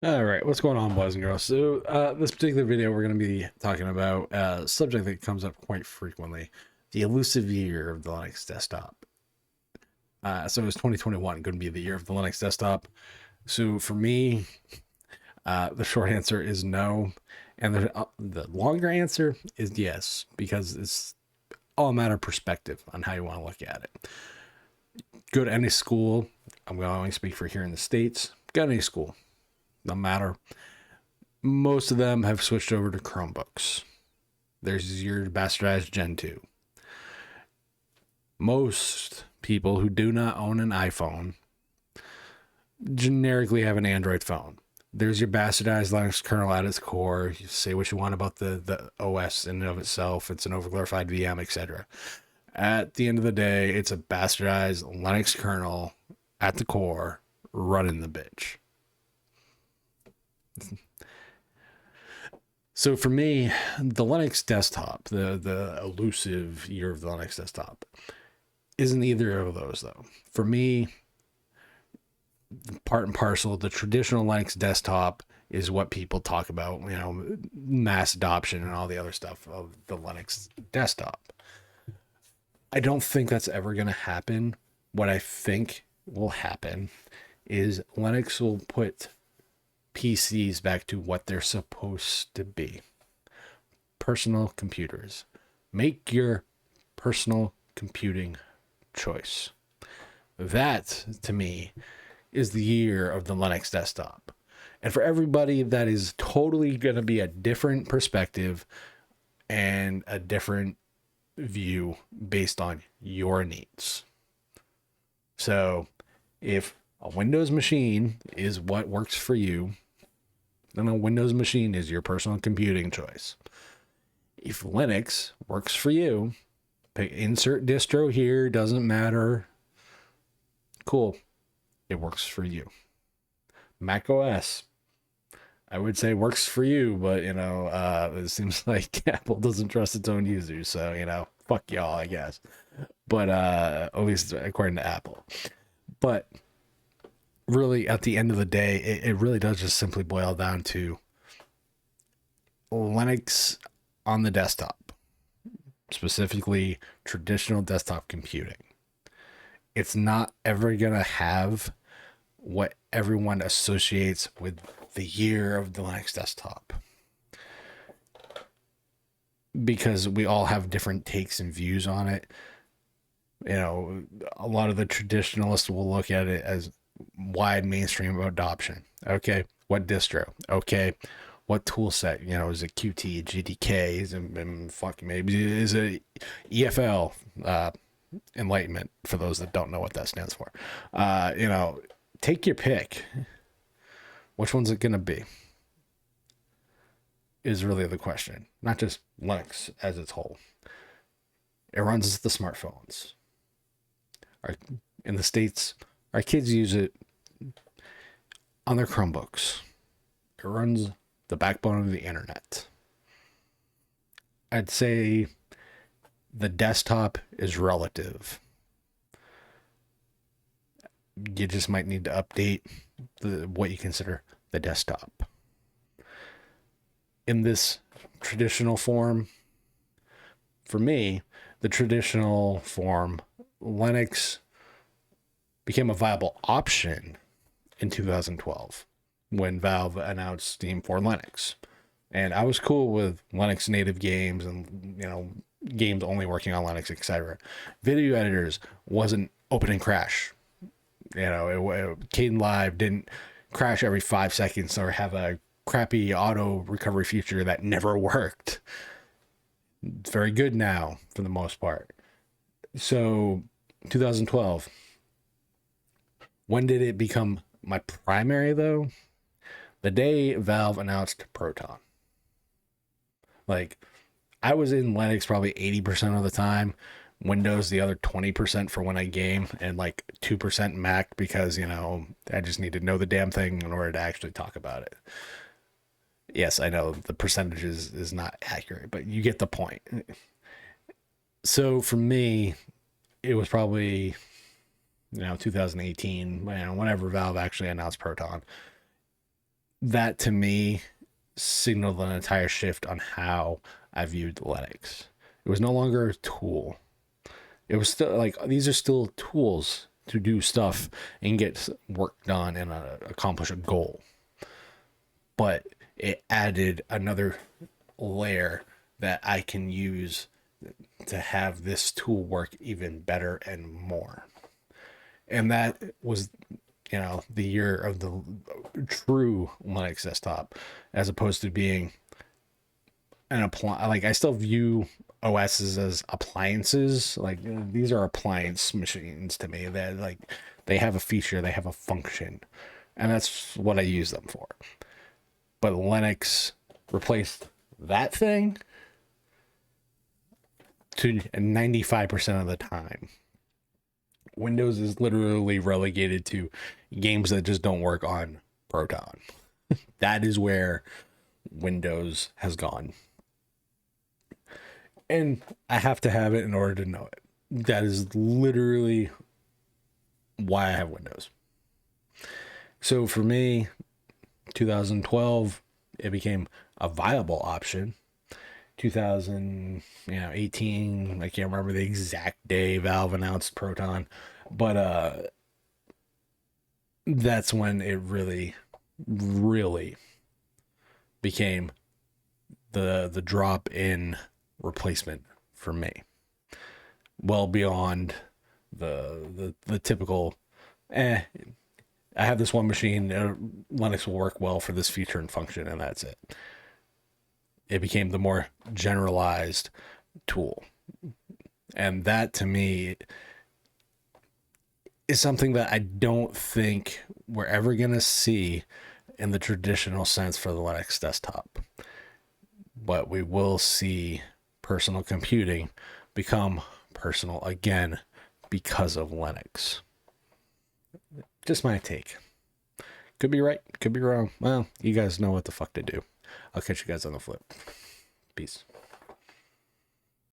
All right, what's going on, boys and girls? So, this particular video, we're going to be talking about a subject that comes up quite frequently: the elusive year of the Linux desktop. So, it's 2021 going to be the year of the Linux desktop? So, for me, the short answer is no, and the longer answer is yes, because it's all a matter of perspective on how you want to look at it. Go to any school. I'm going to only speak for here in the States. Go to any school, no matter. Most of them have switched over to Chromebooks. There's your bastardized Gen 2. Most people who do not own an iPhone generically have an Android phone. There's your bastardized Linux kernel at its core. You say what you want about the OS in and of itself. It's an overglorified VM, etc. At the end of the day, it's a bastardized Linux kernel at the core running the bitch. So for me, the Linux desktop, the elusive year of the Linux desktop, isn't either of those though. For me, part and parcel, the traditional Linux desktop is what people talk about, mass adoption and all the other stuff of the Linux desktop. I don't think that's ever going to happen. What I think will happen is Linux will put PCs back to what they're supposed to be: personal computers. Make your personal computing choice. That, to me, is the year of the Linux desktop. And for everybody, that is totally going to be a different perspective and a different view based on your needs. So if a Windows machine is what works for you, then a Windows machine is your personal computing choice. If Linux works for you, insert distro here, doesn't matter. Cool. It works for you. Mac OS, I would say works for you, but it seems like Apple doesn't trust its own users, so fuck y'all, I guess. But at least according to Apple. But really, at the end of the day, it really does just simply boil down to Linux on the desktop, specifically traditional desktop computing. It's not ever going to have what everyone associates with the year of the Linux desktop, because we all have different takes and views on it. A lot of the traditionalists will look at it as wide mainstream adoption. Okay, what distro? Okay, what tool set? Is it Qt, GTK? Is it fucking maybe is it EFL? Enlightenment, for those that don't know what that stands for. Take your pick. Which one's it gonna be? Is really the question. Not just Linux as its whole. It runs the smartphones. In the States, our kids use it on their Chromebooks. It runs the backbone of the internet. I'd say the desktop is relative. You just might need to update what you consider the desktop. In this traditional form, for me, the traditional form, Linux became a viable option in 2012 when Valve announced Steam for Linux. And I was cool with Linux native games and, games only working on Linux, etc. Video editors wasn't open and crash. Kdenlive didn't crash every 5 seconds or have a crappy auto recovery feature that never worked. It's very good now for the most part. So 2012. When did it become my primary though? The day Valve announced Proton. I was in Linux probably 80% of the time, Windows the other 20% for when I game, and 2% Mac because, I just need to know the damn thing in order to actually talk about it. Yes, I know the percentage is not accurate, but you get the point. So for me, it was probably, 2018, whenever Valve actually announced Proton. that to me signaled an entire shift on how I viewed Linux. It was no longer a tool. It was still like, these are still tools to do stuff and get work done and accomplish a goal. But it added another layer that I can use to have this tool work even better and more. And that was, the year of the true Linux desktop, as opposed to being like, I still view OSs as appliances. Like, these are appliance machines to me. That, like, they have a feature, they have a function, and that's what I use them for. But Linux replaced that thing to 95% of the time. Windows is literally relegated to games that just don't work on Proton. That is where Windows has gone. And I have to have it in order to know it. That is literally why I have Windows. So for me, 2012, it became a viable option. 2018, I can't remember the exact day Valve announced Proton, but that's when it really became the drop in replacement for me. Well beyond the typical, I have this one machine, Linux will work well for this feature and function, and that's it. It became the more generalized tool. And that, to me, is something that I don't think we're ever going to see in the traditional sense for the Linux desktop. But we will see personal computing become personal again because of Linux. Just my take. Could be right, could be wrong. Well, you guys know what the fuck to do. I'll catch you guys on the flip. Peace.